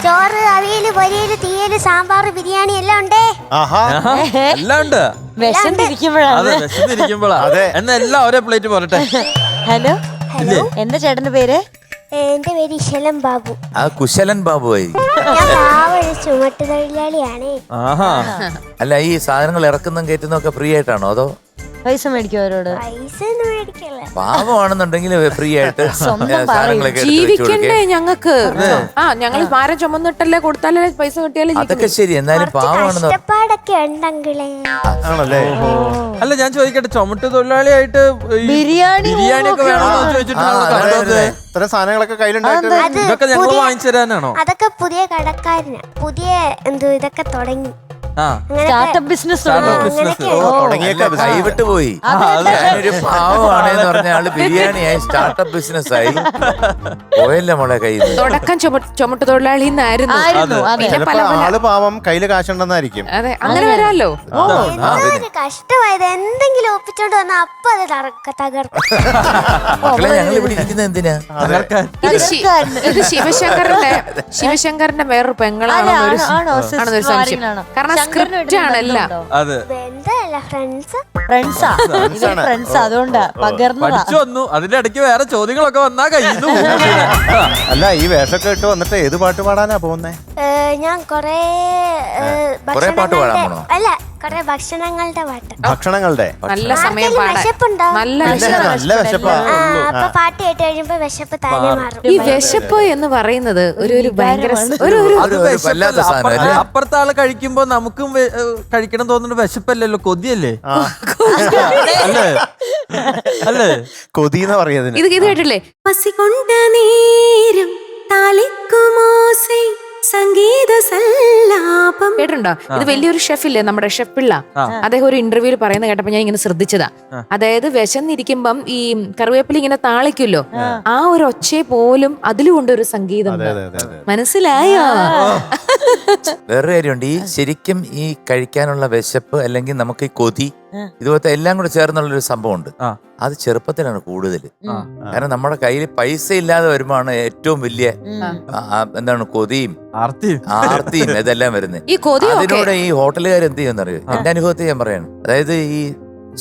ചോറ്, അവിയല്, പൊരിയല്, തീയല്, സാമ്പാർ, ബിരിയാണി എല്ലാം ഉണ്ടേ. എല്ലാം ഉണ്ട്. വിശന്നിരിക്കുമ്പോഴാണ്. എന്നാ എല്ലാം ഒരേ പ്ലേറ്റ് പോരട്ടെ. ഹലോ ഹലോ, എന്താ ചേട്ടന്റെ പേര്? എന്റെ പേര് ഇശലം ബാബു. കുശലൻ ബാബുവായി. ഞാൻ പാവൊരു ചുമട്ടുതൊഴിലാളിയാണ്. അല്ല, ഈ സാധനങ്ങൾ ഇറക്കുന്നതും കയറ്റുന്നതും ഒക്കെ ഫ്രീ ആയിട്ടാണോ അതോ പൈസ മേടിക്കും അവരോട്? പൈസ ഒന്നും മേടിക്കല്ല. പാവമാണെന്നുണ്ടെങ്കിൽ ഫ്രീ ആയിട്ട് സാധനങ്ങളൊക്കെ ജീവിക്കണ്ടേ ഞങ്ങൾക്ക്? ഞങ്ങൾ ഭാരം ചുമന്നിട്ടല്ലേ കൊടുത്താലേ പൈസ കിട്ടിയാലേ. അതൊക്കെ ശരി, എന്നാലും പാവമാണെന്ന്. കഷ്ടപ്പാടൊക്കെ ഉണ്ടെങ്കിലേ. ആണല്ലേ? അല്ല, ഞാൻ ചോദിക്കട്ടെ, ചുമട്ട് തൊഴിലാളിയായിട്ട് ബിരിയാണി ഒക്കെ വേണമെന്ന് ചോദിച്ചിട്ട് ഇത്തരം സാധനങ്ങളൊക്കെ കയ്യിലുണ്ടായിട്ട് ഇതൊക്കെ ഞങ്ങൾ വാങ്ങിച്ചു തരാനാണോ? അതൊക്കെ പുതിയ കടക്കാരന് പുതിയ ഇതൊക്കെ തുടങ്ങി. സ്റ്റാർട്ടപ്പ് ബിസിനസ് കൈവിട്ട് പോയി. ഞാനൊരു പാവമാണെന്ന് പറഞ്ഞ ആള് ബിരിയാണിയായി സ്റ്റാർട്ടപ്പ് ബിസിനസ് ആയി പോയല്ലേ മോളെ കയ്യിൽ. തുടക്കം ചുമട്ട് തൊഴിലാളി ആള് പാവം, കയ്യില് കാശുണ്ടെന്നായിരിക്കും. അതെ, അങ്ങനെ വരാമല്ലോ. കഷ്ടമായത് എന്തെങ്കിലും ഒപ്പിച്ചോണ്ട് വന്നാ അപ്പൊ അത് തകർക്കും. ഞങ്ങൾ ഇവിടെ ഇരിക്കുന്നത് എന്തിനാ? ഇത് ശിവശങ്കറിന്റെ വേറൊരു പെങ്ങളാണെന്നൊരു സംശയം. കാരണം സ്ക്രിപ്റ്റ് ആണല്ല. അതുകൊണ്ടാ പഠിച്ചു. അതിന്റെ ഇടയ്ക്ക് വേറെ ചോദ്യങ്ങളൊക്കെ വന്നാ കഴിയുന്നു. അല്ല, ഈ വേഷമൊക്കെ ഇട്ട് വന്നിട്ട് ഏത് പാട്ട് പാടാനാ പോകുന്നേ? ഞാൻ കൊറേ പാട്ട് പാടാൻ പോണോ? അല്ല, കൊറേ ഭക്ഷണങ്ങളുടെ പാട്ട്. ഭക്ഷണങ്ങളുടെ നല്ല സമയം വിശപ്പുണ്ടോ? നല്ല വിശപ്പാ. അപ്പൊ പാട്ട് കേട്ട് കഴിയുമ്പോ വിശപ്പ് താനെ മാറും. ഈ വിശപ്പ് എന്ന് പറയുന്നത് ഒരു ഭയങ്കര അപ്പുറത്തെ ആള് കഴിക്കുമ്പോ നമുക്കും കഴിക്കണം തോന്നുന്ന വിശപ്പല്ലല്ലോ, കൊതിയല്ലേ? അല്ലേ? കൊതി എന്ന് പറയുന്നത് ഇത് കേട്ടില്ലേ? പസികൊണ്ട നേരം താലിക്കുമോസൈ സംഗീത സല്ലാപം. കേട്ടിട്ടുണ്ടോ? ഇത് വലിയൊരു ഷെഫില്ലേ, നമ്മുടെ ഷെഫ് പിള്ള, അദ്ദേഹം ഒരു ഇന്റർവ്യൂവിൽ പറയുന്ന കേട്ടപ്പോ ഞാൻ ഇങ്ങനെ ശ്രദ്ധിച്ചതാ. അതായത് വിശന്നിരിക്കുമ്പം ഈ കറിവേപ്പില ഇങ്ങനെ താളിക്കുമല്ലോ, ആ ഒരു ഒച്ചയെ പോലും അതിലുകൊണ്ട് ഒരു സംഗീതം. മനസ്സിലായോ? വേറൊരു കാര്യമുണ്ട്. ഈ ശരിക്കും ഈ കഴിക്കാനുള്ള വിശപ്പ് അല്ലെങ്കിൽ നമുക്ക് ഈ കൊതി ഇതുപോലത്തെ എല്ലാം കൂടെ ചേർന്നുള്ളൊരു സംഭവമുണ്ട്. അത് ചെറുപ്പത്തിലാണ് കൂടുതൽ. കാരണം നമ്മുടെ കയ്യിൽ പൈസ ഇല്ലാതെ വരുമ്പോഴാണ് ഏറ്റവും വലിയ എന്താണ് കൊതിയും ആർത്തിയും ഇതെല്ലാം വരുന്നത്. അതിനോട് ഈ ഹോട്ടലുകാർ എന്ത് ചെയ്യുമെന്നറിയോ? എന്റെ അനുഭവത്തിൽ ഞാൻ പറയാണ്. അതായത് ഈ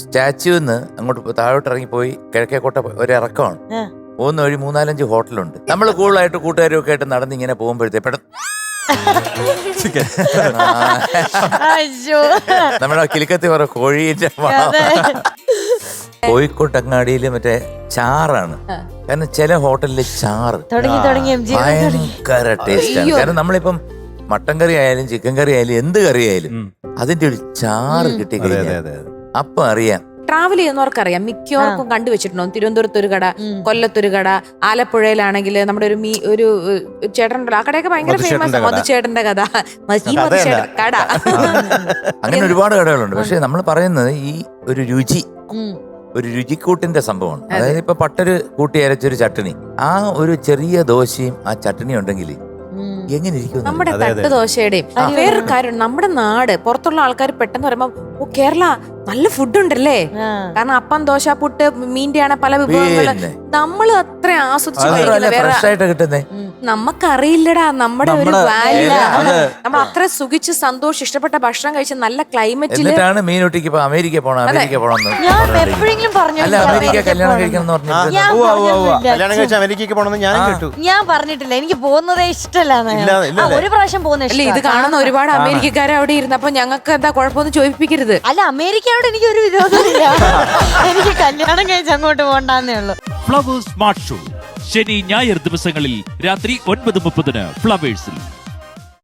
സ്റ്റാച്യൂന്ന് അങ്ങോട്ട് താഴോട്ട് ഇറങ്ങിപ്പോയി കിഴക്കേക്കോട്ട ഒരു ഇറക്കമാണ്. പോകുന്ന വഴി 3-4 ഹോട്ടലുണ്ട്. നമ്മൾ കൂടുതലായിട്ട് കൂട്ടുകാരും ഒക്കെ ആയിട്ട് നടന്ന് ഇങ്ങനെ പോകുമ്പോഴത്തേ നമ്മുടെ കിലുക്കത്തി പറ കോഴീന്റെ കോഴിക്കോട്ടങ്ങാടിയില് മറ്റേ ചാറാണ്. കാരണം ചില ഹോട്ടലില് ചാറ് ഭയങ്കര ടേസ്റ്റാണ്. കാരണം നമ്മളിപ്പം മട്ടൻ കറി ആയാലും ചിക്കൻ കറി ആയാലും എന്ത് കറി ആയാലും അതിന്റെ ഒരു ചാറ് കിട്ടി കഴിഞ്ഞാൽ അപ്പൊ അറിയാം. ട്രാവൽ ചെയ്യുന്നവർക്കറിയാം, മിക്കവർക്കും കണ്ടുവച്ചിട്ടുണ്ടോ? തിരുവനന്തപുരത്തൊരു കട, കൊല്ലത്തൊരു കട, ആലപ്പുഴയിലാണെങ്കിൽ നമ്മുടെ ഒരു ചേട്ടനുണ്ടല്ലോ, ആ കടയൊക്കെ ഭയങ്കര ഫേമസ്. മധുചേട്ടന്റെ കട. അങ്ങനെ ഒരുപാട് കടകളുണ്ട്. പക്ഷെ നമ്മൾ പറയുന്നത് ഈ ഒരു രുചിക്കൂട്ടിന്റെ സംഭവമാണ്. അതായത് ഇപ്പൊ പട്ടര് കൂട്ടി അരച്ചൊരു ചട്ടണി, ആ ഒരു ചെറിയ ദോശയും ആ ചട്ടണി ഉണ്ടെങ്കിൽ എങ്ങനെ ഇരിക്കും? നമ്മുടെ തട്ട് ദോശയുടെയും വേറൊരു കാര്യം, നമ്മുടെ നാട് പുറത്തുള്ള ആൾക്കാർ പെട്ടെന്ന് പറയുമ്പോ ഓ കേരള നല്ല ഫുഡ് ഉണ്ടല്ലേ. കാരണം അപ്പം, ദോശ, പുട്ട്, മീൻ്റെ ആണ് പല വിഭവങ്ങള് നമ്മൾ അത്ര ആസ്വദിച്ച് കഴിക്കുന്നത്. നമുക്കറിയില്ലടാ നമ്മുടെ ഒരു വാല്യൂ. നമ്മൾ അത്ര സുഖിച്ച് സന്തോഷം ഇഷ്ടപ്പെട്ട ഭക്ഷണം കഴിച്ച് നല്ല ക്ലൈമറ്റില് മീനൊട്ടിക്ക് അമേരിക്ക പോണം ഞാൻ എപ്പോഴെങ്കിലും പറഞ്ഞു. ഞാൻ പറഞ്ഞിട്ടില്ല, എനിക്ക് പോകുന്നതേ ഇഷ്ടമല്ല. ഒരു പ്രാവശ്യം പോകുന്ന ഇഷ്ടം. ഇത് കാണുന്ന ഒരുപാട് അമേരിക്കക്കാരെ അവിടെ ഇരുന്നപ്പോ ഞങ്ങൾക്ക് എന്താ കുഴപ്പമൊന്നും ചോദിപ്പിക്കരുത്. അല്ല, അമേരിക്കയോട് എനിക്ക് ഒരു വിരോധമില്ല. എനിക്ക് കല്യാണം കഴിച്ച് അങ്ങോട്ട് പോകണ്ടെന്നേ ഉള്ളൂ. ഫ്ലവേഴ്സ് സ്മാർട്ട് ഷോ ശനി ഞായർ ദിവസങ്ങളിൽ രാത്രി 9:30 ഫ്ലവേഴ്സിൽ.